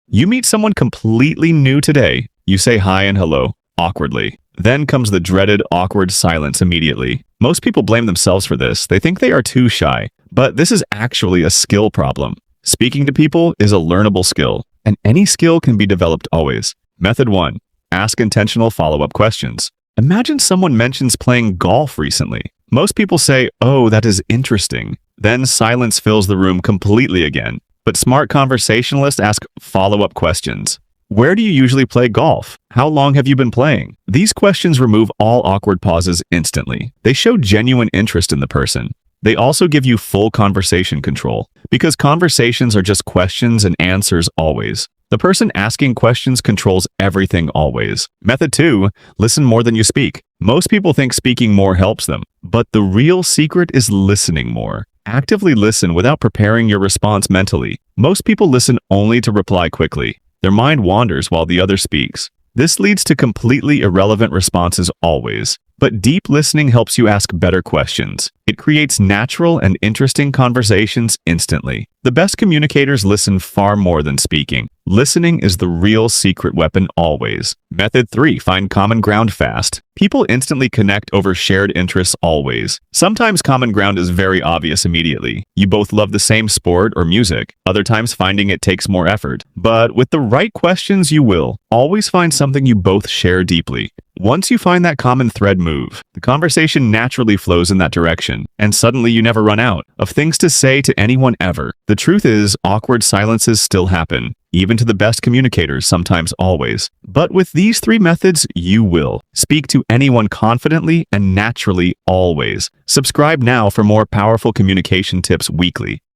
You meet someone completely new today. You say hi and hello, awkwardly. Then comes the dreaded awkward silence immediately. Most people blame themselves for this. They think they are too shy. But this is actually a skill problem. Speaking to people is a learnable skill, and any skill can be developed always. Method 1. Ask intentional follow-up questions. Imagine someone mentions playing golf recently. Most people say, "Oh, that is interesting." Then silence fills the room completely again. But smart conversationalists ask follow-up questions. Where do you usually play golf? How long have you been playing? These questions remove all awkward pauses instantly. They show genuine interest in the person. They also give you full conversation control, because conversations are just questions and answers always. The person asking questions controls everything always. Method 2. Listen more than you speak. Most people think speaking more helps them, but the real secret is listening more. Actively listen without preparing your response mentally. Most people listen only to reply quickly. Their mind wanders while the other speaks. This leads to completely irrelevant responses always. But deep listening helps you ask better questions. It creates natural and interesting conversations instantly. The best communicators listen far more than speaking. Listening is the real secret weapon always. Method 3. Find common ground fast. People instantly connect over shared interests always. Sometimes common ground is very obvious immediately. You both love the same sport or music. Other times finding it takes more effort. But with the right questions, you will always find something you both share deeply. Once you find that common thread move, the conversation naturally flows in that direction, and suddenly you never run out of things to say to anyone ever. The truth is, awkward silences still happen, even to the best communicators, sometimes always. But with these 3 methods, you will speak to anyone confidently and naturally always. Subscribe now for more powerful communication tips weekly.